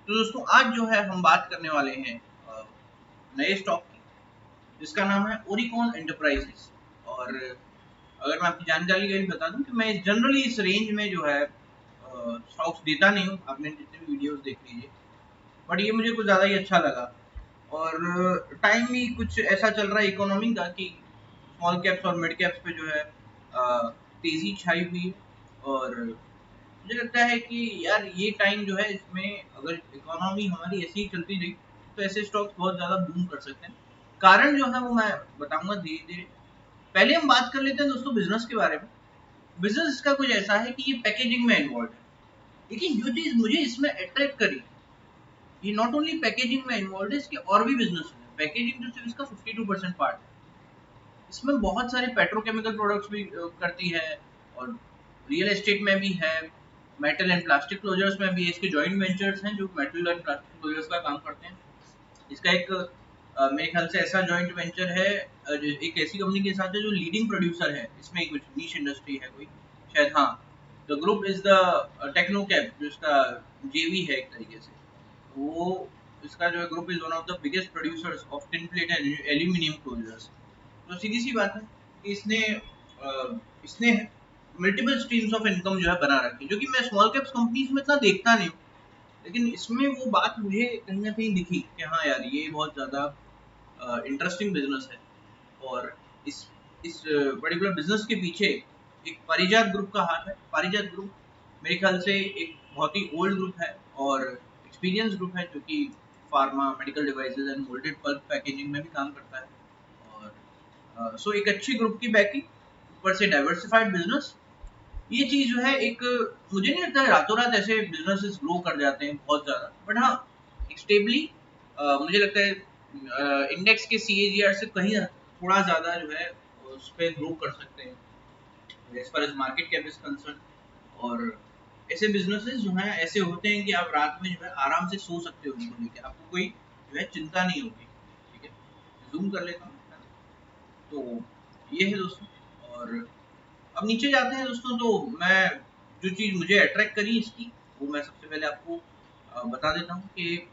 तो दोस्तों आज जो है हम बात करने वाले हैं नए स्टॉक की, जिसका नाम है ओरिकॉन एंटरप्राइजेस। और अगर मैं आपकी जानकारी के लिए बता दूं कि मैं जनरली इस रेंज में जो है स्टॉक्स देता नहीं हूं, आपने जितने भी वीडियोस देख लीजिए, बट ये मुझे कुछ ज़्यादा ही अच्छा लगा। और टाइम भी कुछ ऐसा चल रहा है इकोनॉमी का कि स्मॉल कैप्स और मिड कैप्स पे जो है तेज़ी छाई हुई है। और मुझे लगता है कि यार ये टाइम जो है, इसमें अगर इकोनॉमी हमारी ऐसी ही चलती रही तो ऐसे स्टॉक्स बहुत ज़्यादा बूम कर सकते हैं। कारण जो है वो मैं बताऊंगा धीरे धीरे। पहले हम बात कर लेते हैं दोस्तों बिजनेस के बारे में। बिजनेस का कुछ ऐसा है कि ये पैकेजिंग में इन्वॉल्व है, लेकिन जो चीज़ मुझे इसमें अट्रैक्ट करी, ये नॉट ओनली पैकेजिंग में इन्वॉल्व है, इसके और भी बिजनेस है। पैकेजिंग जो सिर्फ इसका 52% पार्ट है, इसमें बहुत सारे पेट्रोकेमिकल प्रोडक्ट्स भी करती है, और रियल एस्टेट में भी है, मेटल एंड प्लास्टिक क्लोजर्स में भी है। इसके जॉइंट वेंचर्स हैं जो मेटल एंड प्लास्टिक क्लोजर्स का काम करते हैं। इसका एक मेरे ख्याल से ऐसा जॉइंट वेंचर है, एक ऐसी कंपनी के साथ है जो लीडिंग प्रोड्यूसर है इसमें, कुछ नीश इंडस्ट्री है कोई शायद, हाँ। द ग्रुप इज द टेक्नोकैप, जो इसका जेवी है एक तरीके से। वो इसका जो है group is one of the biggest producers of tin plate and aluminium closures. तो सीधी सी बात है कि इसने मल्टीपल स्ट्रीम्स ऑफ इनकम जो है बना रखी है, जो कि मैं स्मॉल कैप्स कंपनीज में इतना देखता नहीं हूँ। लेकिन इसमें वो बात मुझे कहीं ना कहीं दिखी कि हाँ यार, ये बहुत ज़्यादा इंटरेस्टिंग बिजनेस है। और इस पर्टिकुलर बिजनेस के पीछे एक पारिजात ग्रुप का हाथ है। पारिजात ग्रुप मेरे ख्याल से एक बहुत ही ओल्ड ग्रुप है और एक्सपीरियंस ग्रुप है, जो कि pharma, medical devices and moulded pulp packaging में भी काम करता है। और सो एक अच्छी ग्रुप की बैकिंग, ऊपर से डाइवर्सिफाइड बिजनेस, ये चीज जो है एक, मुझे नहीं लगता है रातों रात ऐसे बिजनेसेस ग्रो कर जाते हैं बहुत ज्यादा, बट हाँ एक स्टेबली, मुझे लगता है इंडेक्स के सीएजीआर से कहीं थोड़ा ज्यादा जो है उस पर ग्रो कर सकते हैं as far as market cap is concern. और ऐसे बिजनेसेस जो हैं ऐसे होते हैं कि आप रात में जो है आराम से सो सकते हो उनको लेके, आपको कोई जो है चिंता नहीं होगी। ठीक है, जूम कर लेता हूँ, है ना? तो ये है दोस्तों। और अब नीचे जाते हैं दोस्तों, तो मैं जो चीज़ मुझे अट्रैक्ट करी इसकी, वो मैं सबसे पहले आपको बता देता हूँ कि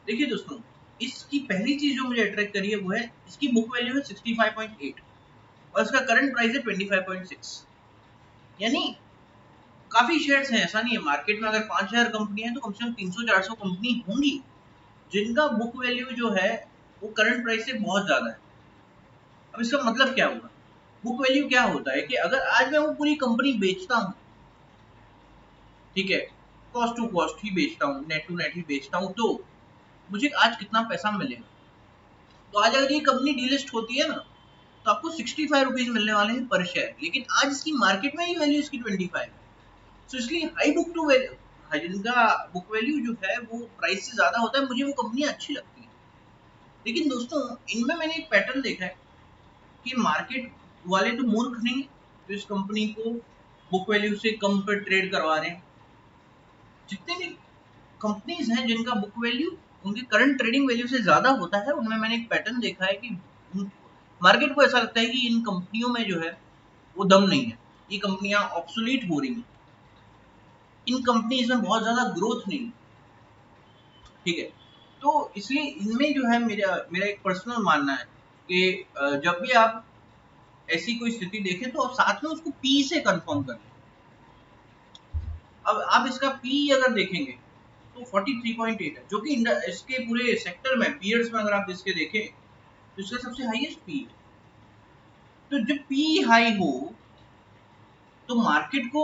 देखिए दोस्तों, इसकी पहली चीज़ जो मुझे अट्रैक्ट करी है वो है इसकी बुक वैल्यू है 65.8 और इसका करंट प्राइस है 25.6। यानी काफ़ी शेयर्स हैं, ऐसा नहीं है। मार्केट में अगर 5,000 कंपनी है तो कम से कम 300-400 कंपनी होंगी जिनका बुक वैल्यू जो है वो करंट प्राइस से बहुत ज़्यादा है। अब इसका मतलब क्या हुआ? बुक वैल्यू क्या होता है कि अगर आज मैं वो पूरी कंपनी बेचता हूँ, ठीक है, कॉस्ट टू कॉस्ट ही बेचता हूँ, नेट टू नेट ही बेचता हूँ, तो मुझे आज कितना पैसा मिलेगा? तो आज अगर ये कंपनी डीलिस्ट होती है ना, तो आपको 65 रुपीज मिलने वाले हैं पर शेयर, लेकिन आज इसकी मार्केट में ही वैल्यू इसकी 25 है। तो इसलिए हाई बुक टू वैल्यू, जिनका बुक वैल्यू जो है वो प्राइस से ज्यादा होता है, मुझे वो कंपनी अच्छी लगती है। लेकिन दोस्तों, इनमें मैंने एक पैटर्न देखा है कि मार्केट वाले तो मूर्ख नहीं है जो इस कंपनी को बुक वैल्यू से कम पर ट्रेड करवा रहे हैं। जितने भी कंपनीज हैं जिनका बुक वैल्यू उनके करंट ट्रेडिंग वैल्यू से ज्यादा होता है, उनमें मैंने एक पैटर्न देखा है कि मार्केट को ऐसा लगता है कि इन कंपनियों में जो है वो दम नहीं है, ये कंपनियां ऑब्सोलीट हो रही हैं, इन कंपनीज में बहुत ज्यादा ग्रोथ नहीं है। ठीक है, तो इसलिए इनमें जो है मेरा मेरा एक पर्सनल मानना है कि जब भी आप ऐसी कोई स्थिति देखें तो आप साथ में उसको पी से कंफर्म कर लें। अब आप इसका पी अगर देखेंगे तो 43.8 है, जो कि इसके पूरे सेक्टर में पीयर्स में अगर आप इसके देखें तो इसका सबसे हाईएस्ट पी है। तो जब पी हाई हो तो मार्केट को,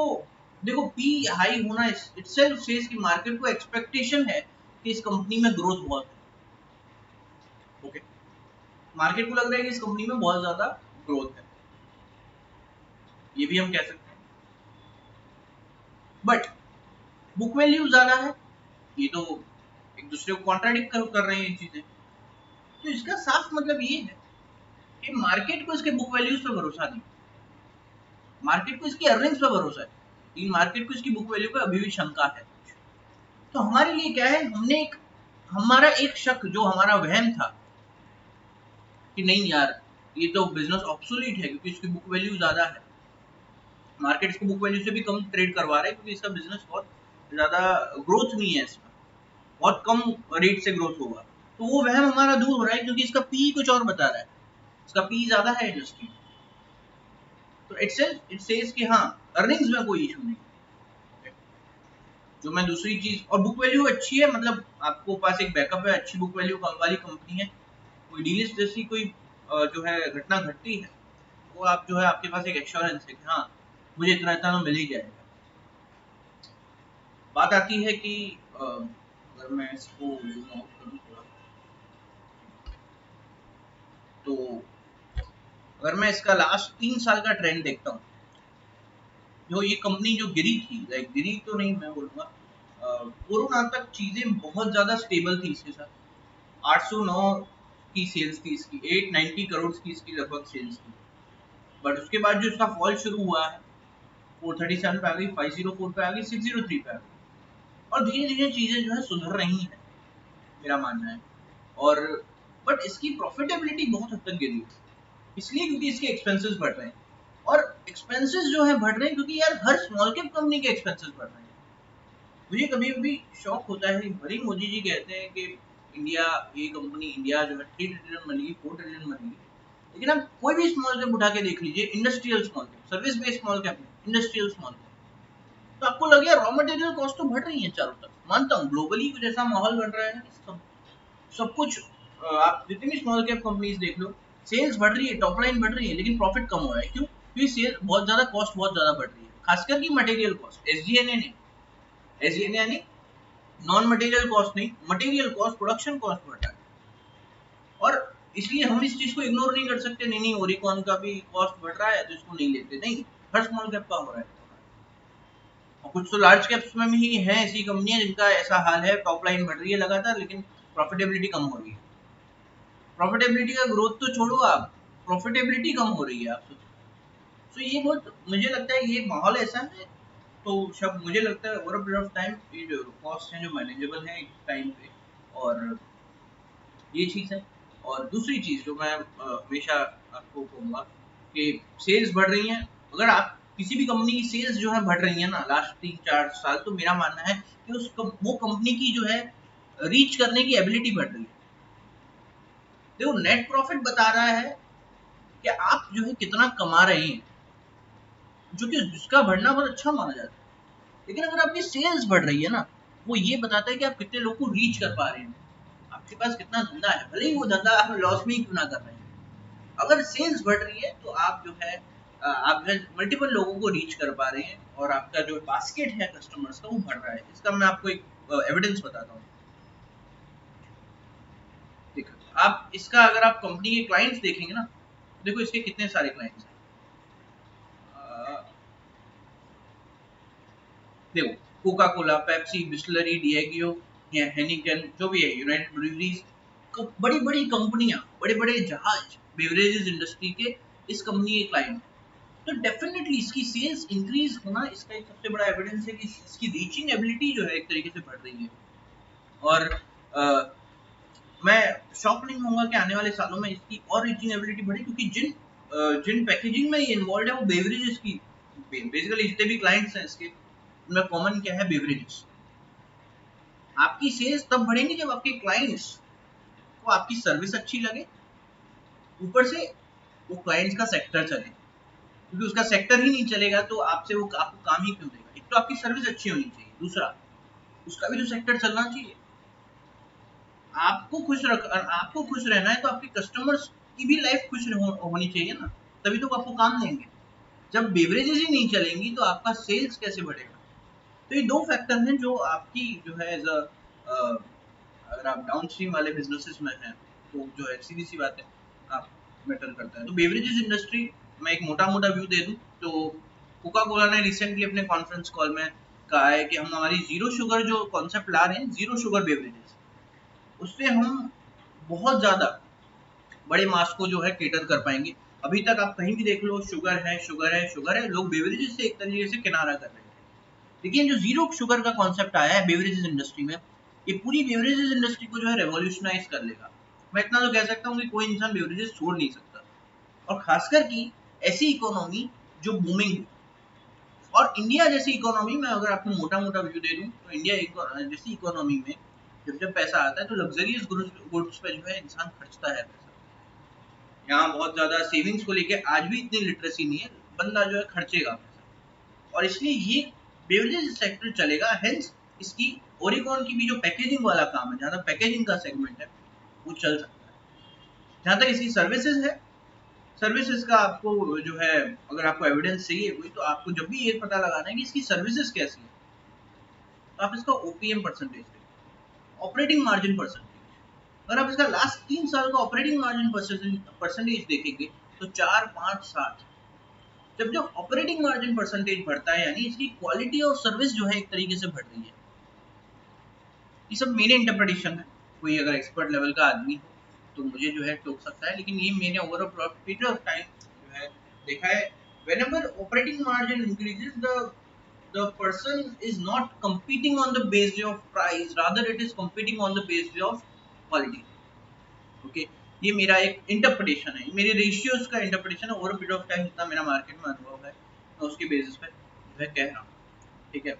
देखो पी हाई होना इटसेल्फ सेज कि मार्केट को एक्सपेक्टेशन है कि इस कंपनी में ग्रोथ बहुत है। ओके, मार्केट को लग रहा है कि इस कंपनी में बहुत ज्यादा ग्रोथ है, ये भी हम कह सकते हैं। बट बुक वैल्यू ज्यादा है, ये तो एक दूसरे को कॉन्ट्राडिक्ट कर रहे हैं ये चीजें। तो इसका साफ मतलब ये है कि मार्केट को इसके बुक वैल्यूज पे भरोसा नहीं, मार्केट को इसकी अर्निंग्स पे भरोसा है, लेकिन मार्केट को इसकी बुक वैल्यू पे अभी भी शंका है। तो हमारे लिए क्या है, हमारा एक शक, जो हमारा वहम था कि नहीं यार ये तो बिजनेस ऑब्सोलीट है क्योंकि इसकी बुक वैल्यू ज्यादा है, मार्केट इसकी बुक वैल्यू से भी कम ट्रेड करवा रहा है क्योंकि इसका बिजनेस बहुत ज्यादा ग्रोथ नहीं है इसमें। बहुत कम रेट से ग्रोथ होगा, तो वो वहम हमारा दूर हो रहा है क्योंकि इसका पी कुछ और बता रहा है, इसका पी ज्यादा है इंडस्ट्री। तो इट सेज कि हाँ अर्निंग्स में कोई इशू नहीं। जो मैं दूसरी चीज, और बुक वैल्यू अच्छी है, मतलब आपको पास एक बैकअप है, अच्छी बुक वैल्यू वाली कंपनी है, कोई डीलिस्ट जैसी कोई जो है घटना घटती है, वो आप जो है आपके पास एक एश्योरेंस है कि हाँ मुझे इतना इतना तो मिल ही जाएगा। बात आती है कि अगर मैं इसको जूम आउट करूं थोड़ा, तो अगर मैं इसका लास्ट 3 साल का ट्रेंड देखता हूँ, जो ये कंपनी जो गिरी थी, लाइक गिरी तो नहीं मैं बोलूँगा, कोरोना तक चीज़ें बहुत ज़्यादा स्टेबल थी इसके साथ। 809 की सेल्स थी इसकी, 890 करोड़ की इसकी लगभग सेल्स थी। बट उसके बाद जो इसका फॉल शुरू हुआ है, 437 पे आ गई, 504 पे आ गई, 603 पे आ गई, और धीरे धीरे चीज़ें जो है सुधर रही हैं, मेरा मानना है। और बट इसकी प्रॉफिटेबिलिटी बहुत हद तक गिरी है, इसलिए क्योंकि इसके एक्सपेंसेस बढ़ रहे हैं, और एक्सपेंसेस जो है बढ़ रहे हैं क्योंकि यार हर स्मॉल कैप कंपनी के एक्सपेंसेस बढ़ रहे हैं। मुझे कभी कभी शौक होता है, भले ही मोदी जी कहते हैं कि इंडिया, ये कंपनी इंडिया जो है 3 ट्रिलियन बनेगी, 4 ट्रिलियन बनेगी, लेकिन आप कोई भी स्मॉल कैप उठा के देख लीजिए, industrial small cap, service based small cap नहीं, इंडस्ट्रियल स्मॉल कैप, तो आपको लगे रॉ मटेरियल कॉस्ट तो बढ़ रही है चारों तरफ। मानता हूँ ग्लोबली कुछ ऐसा माहौल बन रहा है, सब कुछ आप जितनी स्मॉल कैप कंपनीज देख लो, सेल्स बढ़ रही है, टॉप लाइन बढ़ रही है, लेकिन प्रॉफिट कम हो रहा है। क्यों? क्योंकि सेल बहुत ज्यादा, कॉस्ट बहुत ज्यादा बढ़ रही है, खासकर की मटेरियल कॉस्ट, एसजीएनए नहीं, एसजीएनए यानी नॉन मटेरियल कॉस्ट नहीं, मटेरियल कॉस्ट, प्रोडक्शन कॉस्ट बढ़ रहा है। और इसलिए हम इस चीज को इग्नोर नहीं कर सकते, नहीं नहीं ओरिकॉन का भी कॉस्ट बढ़ रहा है तो इसको नहीं लेते, नहीं, हर स्मॉल कैप का हो रहा है। और कुछ तो लार्ज कैप्स में भी है ऐसी कंपनियां जिनका ऐसा हाल है, टॉप लाइन बढ़ रही है लगातार लेकिन प्रॉफिटेबिलिटी कम हो रही है। प्रॉफिटेबिलिटी का ग्रोथ तो छोड़ो आप, प्रॉफिटेबिलिटी कम हो रही है आप। तो ये बहुत, मुझे लगता है ये माहौल ऐसा है, तो सब मुझे लगता है over a period of time ये जो कॉस्ट है जो मैनेजेबल है एक टाइम पे, और ये चीज़ है। और दूसरी चीज़ जो मैं हमेशा आपको कहूँगा कि सेल्स बढ़ रही हैं, अगर आप किसी भी कंपनी की सेल्स जो है बढ़ रही है ना लास्ट 3-4 साल, तो मेरा मानना है कि वो कंपनी की जो है रीच करने की एबिलिटी बढ़ रही है। देखो नेट प्रॉफिट बता रहा है कि आप जो है कितना कमा रहे हैं, जो कि जिसका बढ़ना बहुत अच्छा माना जाता है, लेकिन अगर आपकी सेल्स बढ़ रही है ना, वो ये बताता है कि आप कितने लोग को रीच कर पा रहे हैं, आपके पास कितना धंधा है, भले ही वो धंधा आप लॉस में ही क्यों ना कर रहे हैं। अगर सेल्स बढ़ रही है तो आप जो है आप मल्टीपल लोगों को रीच कर पा रहे हैं, और आपका जो बास्केट है कस्टमर्स का वो बढ़ रहा है। इसका मैं आपको एक एविडेंस बताता हूँ। देखो आप इसका, अगर आप कंपनी के क्लाइंट्स देखेंगे ना, देखो इसके कितने सारे क्लाइंट्स हैं। देखो कोका कोला, पेप्सी, बिस्लरी, डिएगियो या हेनिकन, जो भी है, यूनाइटेड ब्रूवरीज, बड़ी बड़ी कंपनियां, बड़े बड़े जहाज बेवरेजेस इंडस्ट्री के इस कंपनी के क्लाइंट। तो डेफिनेटली इसकी सेल्स इंक्रीज होना इसका एक सबसे बड़ा एविडेंस है कि इसकी रीचिंग एबिलिटी जो है एक तरीके से बढ़ रही है। और मैं शॉक नहीं होऊंगा कि आने वाले सालों में इसकी और रीचिंग एबिलिटी बढ़े, क्योंकि जिन पैकेजिंग में ये इन्वॉल्व है वो बेवरेजेस की, बेसिकली जितने भी क्लाइंट्स हैं इसके, उनमें कॉमन क्या है, बेवरेजेस। आपकी सेल्स तब बढ़ेंगी जब आपके क्लाइंट्स को आपकी सर्विस अच्छी लगे, ऊपर से वो क्लाइंट्स का सेक्टर चले, क्योंकि उसका सेक्टर ही नहीं चलेगा तो आपसे वो आपको काम ही क्यों देगा। एक तो आपकी सर्विस अच्छी होनी चाहिए, दूसरा उसका भी तो सेक्टर चलना चाहिए। आपको खुश रहना है तो आपके कस्टमर्स की भी लाइफ खुश होनी चाहिए ना, तभी तो आपको काम देंगे। जब बेवरेजेस ही नहीं चलेंगी तो आपका सेल्स कैसे बढ़ेगा। तो ये दो फैक्टर हैं जो आपकी जो है एज अगर आप डाउन स्ट्रीम वाले बिजनेसेस में हैं तो जो है सीधी सी बात है आप मैटर करता है। तो बेवरेजेस इंडस्ट्री, मैं एक मोटा मोटा व्यू दे दूं तो कोका कोला ने रिसेंटली अपने कॉन्फ्रेंस कॉल में कहा है कि हम हमारी जीरो शुगर जो कॉन्सेप्ट ला रहे हैं, जीरो शुगर बेवरेजेस, उससे हम बहुत ज़्यादा बड़े मास को जो है केटर कर पाएंगे। अभी तक आप कहीं भी देख लो शुगर है शुगर है शुगर है, लोग बेवरेजेस से एक तरीके से किनारा कर रहे हैं। लेकिन जो जीरो शुगर का कॉन्सेप्ट आया है बेवरेजेस इंडस्ट्री में, ये पूरी बेवरेजेस इंडस्ट्री को जो है रेवोल्यूशनाइज कर लेगा। मैं इतना तो कह सकता हूँ कि कोई इंसान बेवरेजेस छोड़ नहीं सकता, और खासकर की ऐसी इकोनॉमी जो बूमिंग है। और इंडिया जैसी इकोनॉमी में अगर आपको मोटा मोटा व्यू दे दूं तो इंडिया जैसी इकोनॉमी में जब जब पैसा आता है तो लग्जरियस गुड्स पे जो है इंसान खर्चता है पैसा। यहाँ बहुत ज्यादा सेविंग्स को लेके आज भी इतनी लिटरेसी नहीं है, बंदा जो है खर्चेगा पैसा, और इसलिए ये बेवरेज सेक्टर चलेगा। हेंस इसकी ओरिकॉन की भी जो पैकेजिंग वाला काम है, जहाँ तक पैकेजिंग का सेगमेंट है, वो चल सकता है। जहाँ तक इसकी सर्विसेज है, सर्विसेज का आपको जो है, अगर आपको एविडेंस चाहिए कोई, तो आपको जब भी ये पता लगाना है कि इसकी सर्विसेज कैसी है, तो आप इसका ओपीएम परसेंटेज देखिए, ऑपरेटिंग मार्जिन परसेंटेज। अगर आप इसका लास्ट 3 साल का ऑपरेटिंग मार्जिन परसेंटेज देखेंगे तो 4, 5, 7। जब जब ऑपरेटिंग मार्जिन परसेंटेज बढ़ता है, यानी इसकी क्वालिटी और सर्विस जो है एक तरीके से बढ़ रही है। ये सब मेरे इंटरप्रिटेशन है, कोई अगर एक्सपर्ट लेवल का आदमी हो तो मुझे जो है टोक सकता है, लेकिन ये मैंने over a period of time जो है देखा है। whenever operating margin increases, the person is not competing on the basis of price, rather it is competing on the basis of quality. Okay, ये मेरा एक इंटरप्रिटेशन है, मेरे रेशियोज का इंटरप्रिटेशन है। ओवर पीरियड ऑफ टाइम जितना मेरा market में अनुभव है, मैं उसके बेसिस पे जो है कह रहा हूँ। ठीक है,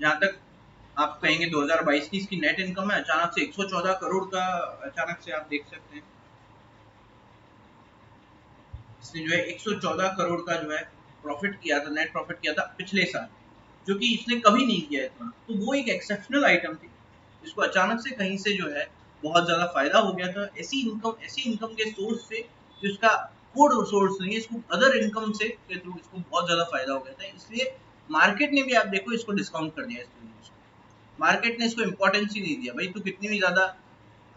जहाँ तक आप कहेंगे 2022 की इसकी नेट इनकम है अचानक से 114 करोड़ का, अचानक से आप देख सकते हैं इसने जो है 114 करोड़ का जो है प्रॉफिट किया था, नेट प्रॉफिट किया था पिछले साल, जो कि इसने कभी नहीं किया इतना। तो वो एक एक्सेप्शनल आइटम थी, इसको अचानक से कहीं से जो है बहुत ज्यादा फायदा हो गया था। ऐसी इनकम के सोर्स से जो इसका कोड सोर्स नहीं है, इसको अदर इनकम से के थ्रू इसको बहुत ज्यादा फायदा हो गया था। इसलिए मार्केट ने भी, आप देखो, इसको डिस्काउंट कर दिया। इस मार्केट ने इसको इंपॉर्टेंस ही नहीं दिया, भाई तू कितनी भी ज्यादा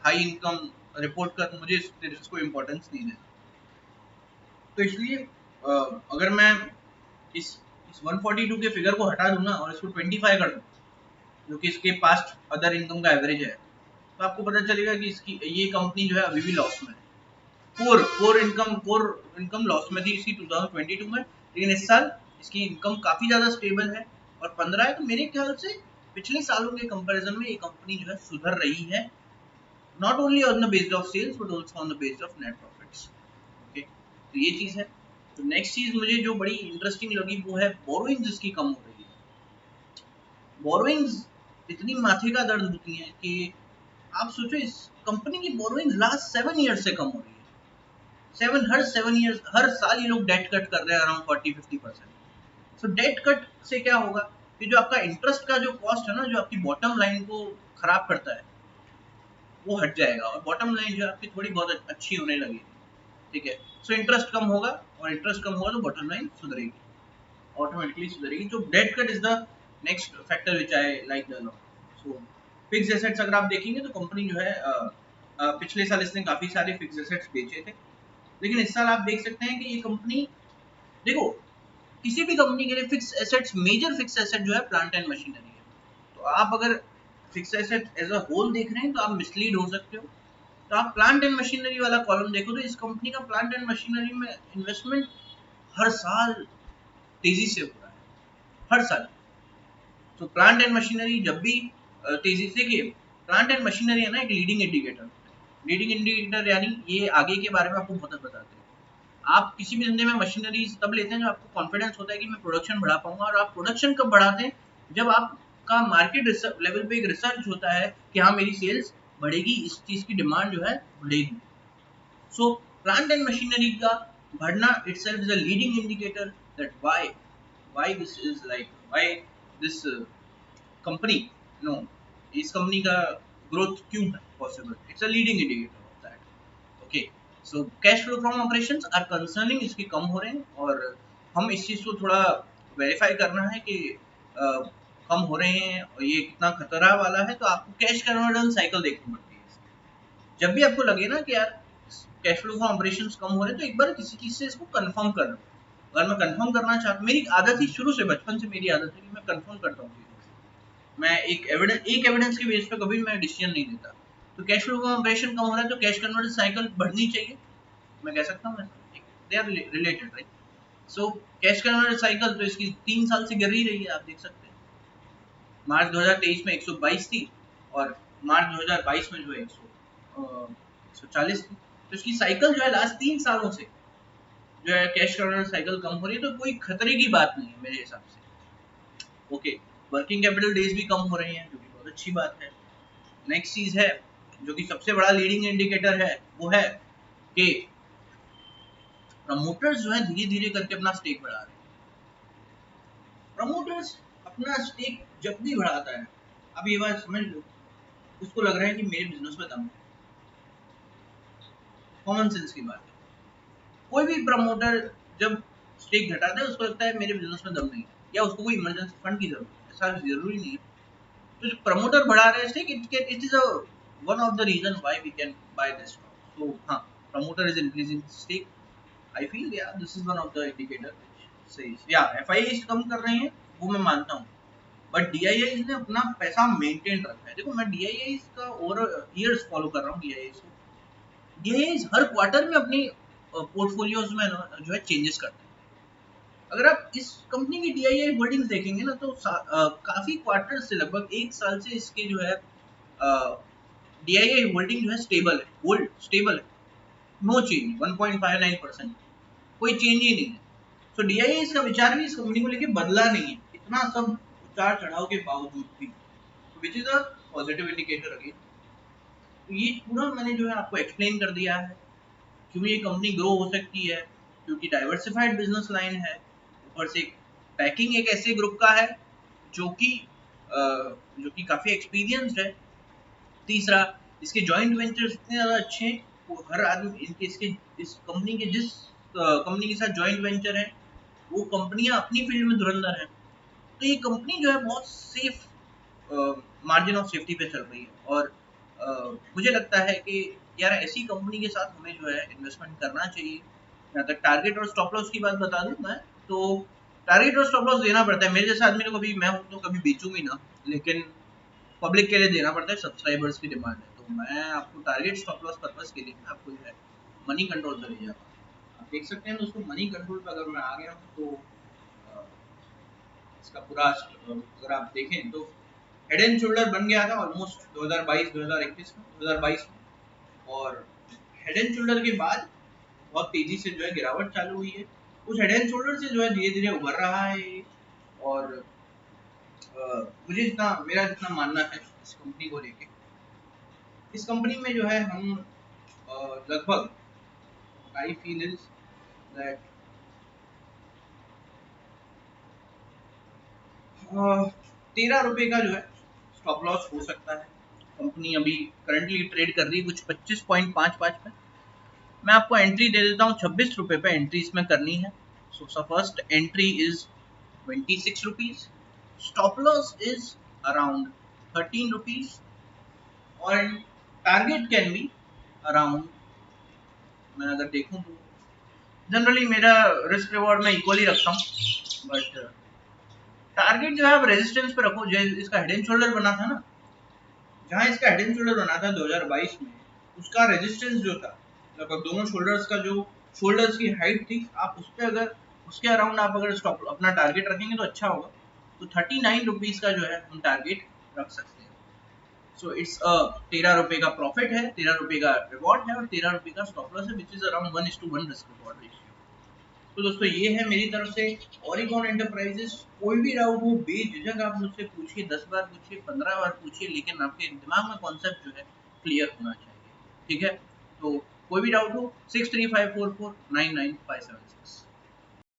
हाई इनकम रिपोर्ट कर, मुझे इसको इंपॉर्टेंस नहीं देना। तो इसलिए अगर मैं इस 142 के फिगर को हटा दूं ना और इसको 25 कर दूं, जो कि इसके पास्ट अदर इनकम का एवरेज है, तो आपको पता चलेगा कि इसकी ये कंपनी जो है अभी भी लॉस में है। कोर इनकम लॉस में थी इसकी 2022 में, लेकिन इस साल इसकी इनकम काफी ज्यादा स्टेबल है और 15 है। तो मेरे ख्याल से पिछले सालों के कंपैरिजन में ये कंपनी जो है सुधर रही है, not only on the based of sales but also on the based of net profits. Okay, तो ये चीज है। तो नेक्स्ट चीज मुझे जो बड़ी इंटरेस्टिंग लगी वो है बोरोइंग्स जिसकी कम हो रही है। बोरोइंग्स इतनी माथे का दर्द होती है कि आप सोचो, इस कंपनी की बोरोइंग लास्ट 7 ईयर से कम हो रही है। हर 7 ईयर्स, हर साल ये लोग डेट कट कर रहे हैं अराउंड 40-50%। सो डेट कट से क्या होगा कि जो आपका इंटरेस्ट का जो कॉस्ट है ना, जो आपकी बॉटम लाइन को खराब करता है, वो हट जाएगा और बॉटम लाइन जो आपकी थोड़ी बहुत अच्छी होने लगेगी। ठीक है, सो इंटरेस्ट कम होगा और इंटरेस्ट कम होगा तो बॉटम लाइन सुधरेगी, ऑटोमेटिकली सुधरेगी। तो debt cut is the next factor which I like the lot. So fixed assets अगर आप देखेंगे तो कंपनी जो है पिछले साल इसने काफी सारे फिक्स्ड एसेट्स बेचे थे, लेकिन इस साल आप देख सकते हैं कि ये कंपनी, देखो, किसी भी कंपनी के लिए fix assets, major fix asset जो है प्लांट एंड मशीनरी है। तो आप अगर fix asset as a whole देख रहे हैं तो आप मिसलीड हो सकते हो। तो आप प्लांट एंड मशीनरी वाला कॉलम देखो तो इस कंपनी का प्लांट एंड मशीनरी में इन्वेस्टमेंट हर साल तेजी से हो रहा है, हर साल। तो प्लांट एंड मशीनरी जब भी तेजी से, देखिए प्लांट एंड मशीनरी है ना एक लीडिंग इंडिकेटर। लीडिंग इंडिकेटर यानी ये आगे के बारे में आपको बहुत बताते हैं। आप किसी भी धंधे में मशीनरी तब लेते हैं जब आपको कॉन्फिडेंस होता है कि मैं प्रोडक्शन बढ़ा पाऊंगा, और आप प्रोडक्शन कब बढ़ाते हैं, जब आपका मार्केट लेवल पे एक रिसर्च होता है कि हाँ मेरी सेल्स बढ़ेगी, इस चीज की डिमांड जो है बढ़ेगी। सो प्लांट एंड मशीनरी का बढ़ना itself is a leading indicator that why this is like why this company, no, इस कंपनी का ग्रोथ क्यों है possible, it's a leading indicator of that. Okay, so cash flow from operations are concerning, इसके कम हो रहे हैं और हम इस चीज को थोड़ा वेरीफाई करना है कि कम हो रहे हैं और ये कितना खतरा वाला है। तो आपको कैश कन्वर्जन साइकिल देखनी पड़ती है। जब भी आपको लगे ना कि यार कैश फ्लो फ्रॉम ऑपरेशंस कम हो रहे हैं, तो एक बार किसी चीज से इसको कंफर्म कर लो। अगर मैं कंफर्म करना चाहता हूँ, मेरी आदत ही शुरू से, बचपन से मेरी आदत है कि मैं कंफर्म करता हूँ, मैं एक एविडेंस के बेस पे कभी मैं डिसीजन नहीं लेता। तो कैश फ्लो का ऑपरेशन कम हो रहा है तो कैश कन्वर्जन साइकिल बढ़नी चाहिए, मैं कह सकता हूँ, they are related, right. So cash conversion cycle तो इसकी 3 साल से गिर ही रही है, आप देख सकते हैं। मार्च 2023 में 122 थी और मार्च 2022 में जो है 140 थी। तो इसकी साइकिल जो है लास्ट 3 सालों से जो है कैश कन्वर्जन साइकिल कम हो रही है, तो कोई खतरे की बात नहीं है मेरे हिसाब से। ओके, वर्किंग कैपिटल डेज भी कम हो रहे हैं, जो कि बहुत अच्छी बात है। नेक्स्ट चीज है जो कि सबसे बड़ा लीडिंग इंडिकेटर है, वो है कि प्रमोटर्स जो है धीरे धीरे करके अपना स्टेक बढ़ा रहे हैं। प्रमोटर्स अपना स्टेक जब भी बढ़ाता है, अब ये बात समझ लो, उसको लग रहा है कि मेरे बिजनेस में दम है। कॉमन सेंस की बात है। कोई भी प्रमोटर जब स्टेक घटाता है उसको लगता है मेरे बिजनेस में दम नहीं है, या उसको कोई इमरजेंसी फंड की जरूरत है। ऐसा जरूरी नहीं है। तो जो प्रमोटर बढ़ा रहे हैं stake, it is a one of the reason why we can buy this stock. So हाँ, promoter is increasing stake. I feel yeah this is one of the indicator which says yeah FIIs कम कर रहे हैं, वो मैं मानता हूँ, but DIIs ने अपना पैसा मेंटेन रखा है। देखो, मैं डीआईआईज का ओवर ईयर्स फॉलो कर रहा हूँ। डीआईआईज हर क्वार्टर में अपनी पोर्टफोलियोज में जो है चेंजेस करते हैं। अगर आप इस कंपनी की डीआईआई होल्डिंग्स देखेंगे ना, तो काफी क्वार्टर से, लगभग एक साल से इसके जो है डीआईआई होल्डिंग जो है स्टेबल है, होल्ड स्टेबल है, नो चेंज, 1.59%, कोई चेंज ही नहीं है। तो डीआईआई इसका विचार भी इस कंपनी को लेके बदला नहीं है, इतना सब उतार चढ़ाव के बावजूद भी, which is a positive indicator again. तो ये पूरा मैंने जो है आपको एक्सप्लेन कर दिया है, क्यों ये कंपनी ग्रो हो सकती है, क्योंकि डाइवर्सिफाइड बिजनेस लाइन है, ऊपर से पैकिंग एक ऐसे ग्रुप का है जो कि काफी एक्सपीरियंस्ड है। तीसरा, इसके जॉइंट वेंचर्स इतने ज्यादा अच्छे हैं, वो हर आदमी इनके इसके इस कंपनी के जिस कंपनी के साथ जॉइंट वेंचर है, वो कंपनियां अपनी फील्ड में धुरंधर है। तो ये कंपनी जो है बहुत सेफ मार्जिन ऑफ सेफ्टी पे चल रही है, और मुझे लगता है कि यार ऐसी कंपनी के साथ हमें जो है इन्वेस्टमेंट करना चाहिए। जहाँ तक टारगेट और स्टॉप लॉस की बात बता दूं मैं, तो टारगेट और स्टॉप लॉस देना पड़ता है। मेरे जैसे आदमी को कभी, मैं हूं तो कभी बेचूं भी ना, लेकिन पब्लिक के लिए देना पड़ता है, सब्सक्राइबर्स की डिमांड है। तो मैं आपको टारगेट स्टॉप लॉस पर्पस के लिए मैं आपको जो है मनी कंट्रोल पे ले जाता। आप देख सकते हैं दोस्तों, मनी कंट्रोल पे अगर मैं आ गया हूँ तो इसका पूरा अगर आप देखें तो हेड एंड शोल्डर बन गया था ऑलमोस्ट 2022-2021 में, 2022 में, और हेड एंड शोल्डर के बाद बहुत तेजी से जो है गिरावट चालू हुई है। उस हेड एंड शोल्डर से जो है धीरे धीरे उभर रहा है, और मेरा जितना मानना है इस कंपनी को लेके, इस कंपनी में जो है हम लगभग, आई फील इज दैट 13 रुपए का जो है स्टॉप लॉस हो सकता है। कंपनी अभी करंटली ट्रेड कर रही है कुछ 25.55 पे। मैं आपको एंट्री दे देता हूँ, 26 रुपए पे एंट्री इसमें करनी है। So first entry is 26 rupees, stop loss is around 13 rupees, और टारगेट कैन बी अराउंड, मैं अगर देखूं तो जनरली मेरा रिस्क रिवॉर्ड में इक्वली रखता हूँ, बट टारगेट जो है आप रेजिस्टेंस पे रखो। जो इसका हेड एंड शोल्डर बना था ना, जहां इसका हेड एंड शोल्डर बना था 2022 में, उसका रेजिस्टेंस जो था, लगभग दोनों शोल्डर्स का जो शोल्डर्स की हाइट थी, आप उस पर अगर उसके अराउंड आप अगर स्टॉप अपना टारगेट रखेंगे तो अच्छा होगा। तो 39 रुपीज का जो है हम टारगेट रख सकते हैं। सो इट्स 13 रुपए का प्रॉफिट है, 13 रुपए का रिवॉर्ड है, और 13 रुपए का स्टॉप लॉस है, which is around 1:1 risk reward ratio. तो दोस्तों ये है मेरी तरफ से ओरिकॉन एंटरप्राइजेस। कोई भी डाउट हो बेझिझक आप मुझसे पूछिए, 10 बार पूछिए, 15 बार पूछिए, लेकिन आपके दिमाग में कॉन्सेप्ट जो है क्लियर होना चाहिए। ठीक है, तो कोई भी डाउट हो 6354499576।